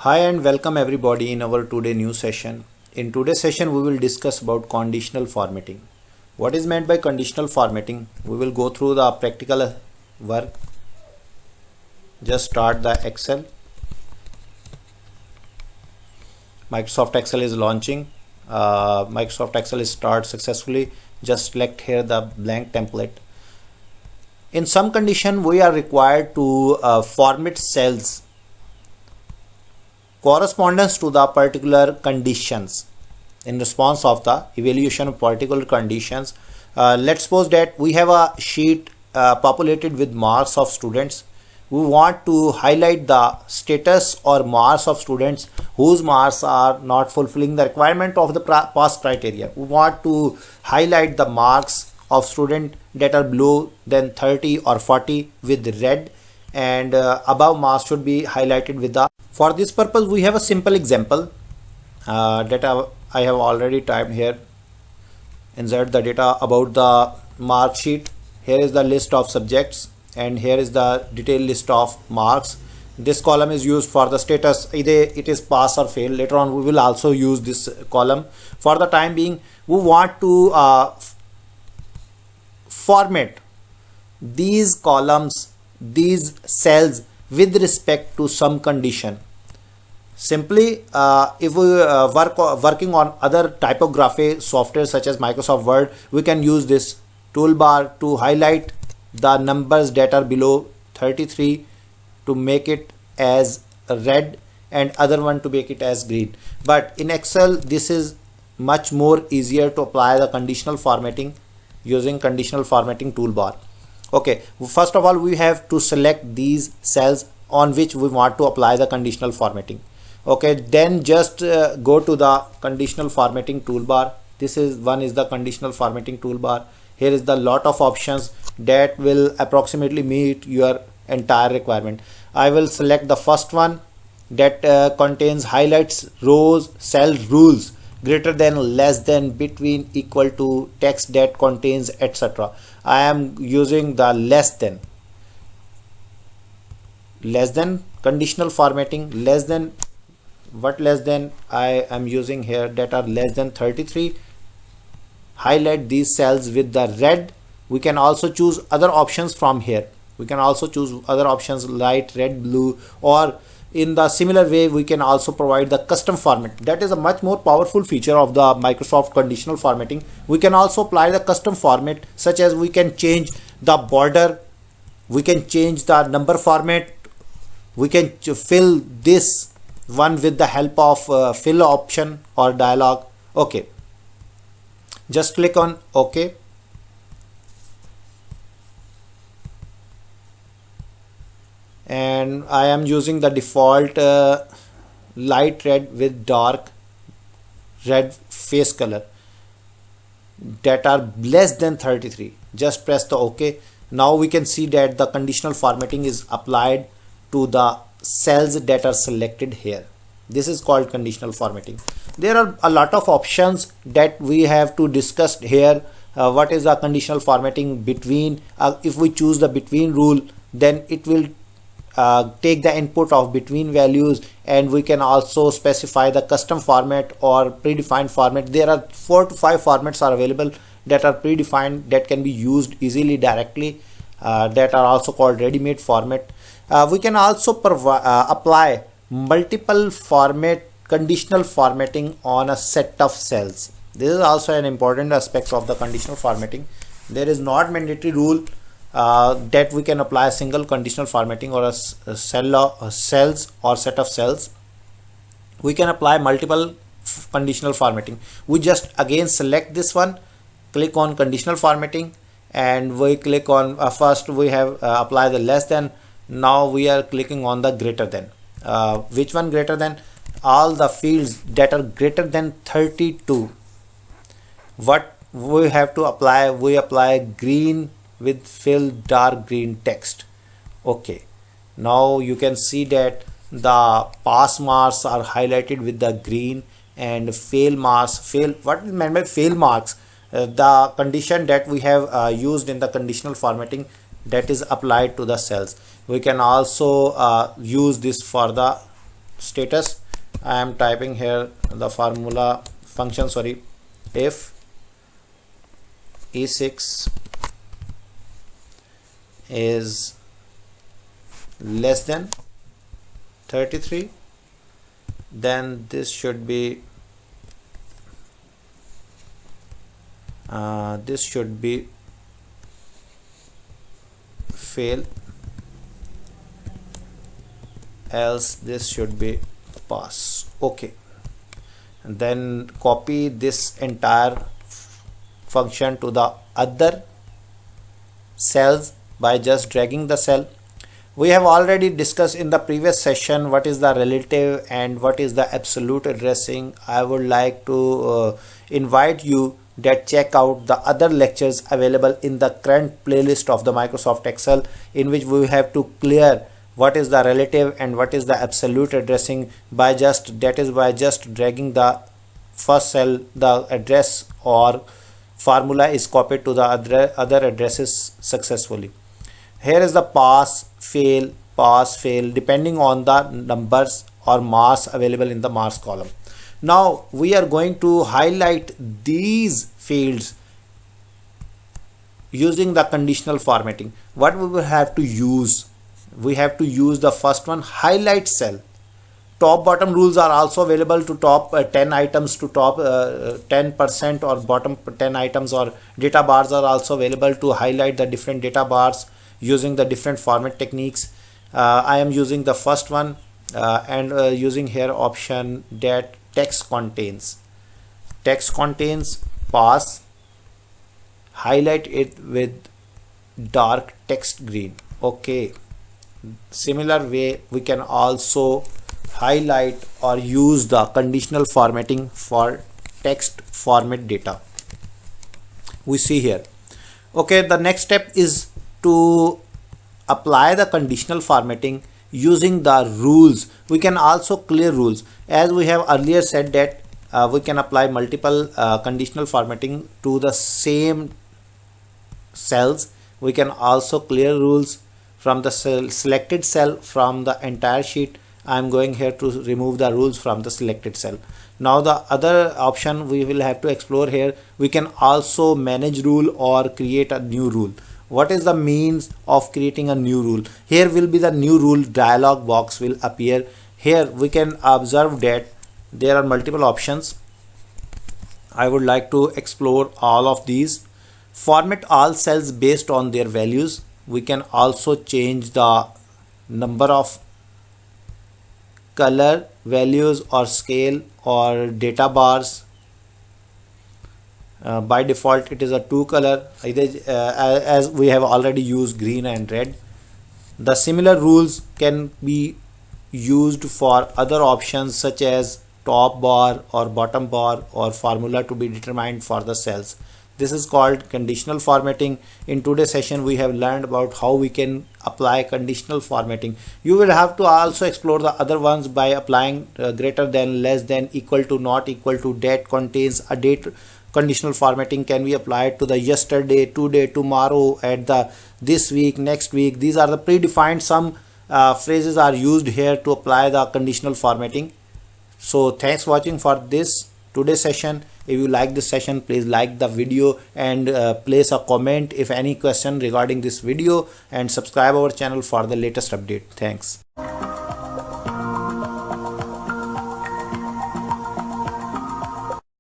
Hi and welcome everybody in our today new session. In today's session we will discuss about conditional formatting. What is meant by conditional formatting? We will go through the practical work. Just start the Excel. Microsoft Excel is launching. Microsoft Excel is start successfully. Just select here the blank template. In some condition we are required to format cells correspondence to the particular conditions in response of the evaluation of particular conditions. Let's suppose that we have a sheet populated with marks of students. We want to highlight the status or marks of students whose marks are not fulfilling the requirement of the pass criteria. We want to highlight the marks of student that are below than 30 or 40 with red, and above marks should be highlighted with the. For this purpose we have a simple example that I have already typed here. Insert the data about the mark sheet. Here is the list of subjects and here is the detailed list of marks. This column is used for the status, either it is pass or fail. Later on we will also use this column. For the time being we want to format these columns, these cells with respect to some condition. Simply if we working on other typography software such as Microsoft Word, we can use this toolbar to highlight the numbers that are below 33 to make it as red and other one to make it as green. But in Excel this is much more easier to apply the conditional formatting using conditional formatting toolbar. Okay, first of all we have to select these cells on which we want to apply the conditional formatting. Okay, then just go to the conditional formatting toolbar. This is the conditional formatting toolbar. Here is the lot of options that will approximately meet your entire requirement. I will select the first one that contains highlights, rows, cell rules, greater than, less than, between, equal to, text that contains, etc. I am using the less than conditional formatting. Less than, what less than I am using here, that are less than 33. Highlight these cells with the red. We can also choose other options from here. We can also choose other options, light, red, blue, or in the similar way we can also provide the custom format. That is a much more powerful feature of the Microsoft conditional formatting. We can also apply the custom format, such as we can change the border, we can change the number format, we can fill this one with the help of fill option or dialog. Okay, just click on OK. And I am using the default light red with dark red face color that are less than 33. Just press the OK. Now we can see that the conditional formatting is applied to the cells that are selected here. This is called conditional formatting. There are a lot of options that we have to discuss here. What is the conditional formatting between? If we choose the between rule, then it will take the input of between values, and we can also specify the custom format or predefined format. There are 4 to 5 formats are available that are predefined, that can be used easily directly, that are also called ready-made format. We can also apply multiple format conditional formatting on a set of cells. This is also an important aspect of the conditional formatting. There is not mandatory rule that we can apply a single conditional formatting or a cells or set of cells. We can apply multiple conditional formatting. We just again select this one, click on conditional formatting, and we click on first we have apply the less than. Now we are clicking on the greater than. Which one greater than? All the fields that are greater than 32. What we have to apply? We apply green with fill dark green text. Okay, now you can see that the pass marks are highlighted with the green, and fail marks, what is meant by fail marks? The condition that we have used in the conditional formatting, that is applied to the cells. We can also use this for the status. I am typing here the formula function, sorry, if E6 is less than 33, then this should be fail, else this should be pass. Okay, and then copy this entire function to the other cells by just dragging the cell. We have already discussed in the previous session what is the relative and what is the absolute addressing. I would like to invite you that check out the other lectures available in the current playlist of the Microsoft Excel, in which we have to clear what is the relative and what is the absolute addressing by just dragging the first cell. The address or formula is copied to the other addresses successfully. Here is the pass, fail, depending on the numbers or marks available in the marks column. Now we are going to highlight these fields using the conditional formatting. What we will have to use? We have to use the first one, highlight cell. Top bottom rules are also available to top 10 items to top 10%, or bottom 10 items, or data bars are also available to highlight the different data bars using the different format techniques. I am using the first one and using here option that text contains pass, highlight it with dark text green. Okay, similar way we can also highlight or use the conditional formatting for text format data. We see here. Okay, the next step is to apply the conditional formatting using the rules. We can also clear rules, as we have earlier said that we can apply multiple conditional formatting to the same cells. We can also clear rules from the selected cell from the entire sheet. I am going here to remove the rules from the selected cell. Now the other option we will have to explore here, we can also manage rule or create a new rule. What is the means of creating a new rule? Here will be the new rule dialog box will appear. Here we can observe that there are multiple options. I would like to explore all of these. Format all cells based on their values. We can also change the number of color values or scale or data bars. By default it is a 2 color, as we have already used green and red. The similar rules can be used for other options such as top bar or bottom bar or formula to be determined for the cells. This is called conditional formatting. In today's session we have learned about how we can apply conditional formatting. You will have to also explore the other ones by applying greater than, less than, equal to, not equal to, that contains a date. Conditional formatting can be applied to the yesterday, today, tomorrow, at the this week, next week. These are the predefined. Some phrases are used here to apply the conditional formatting. So thanks for watching for this today's session. If you like this session, please like the video and place a comment if any question regarding this video, and subscribe our channel for the latest update. Thanks.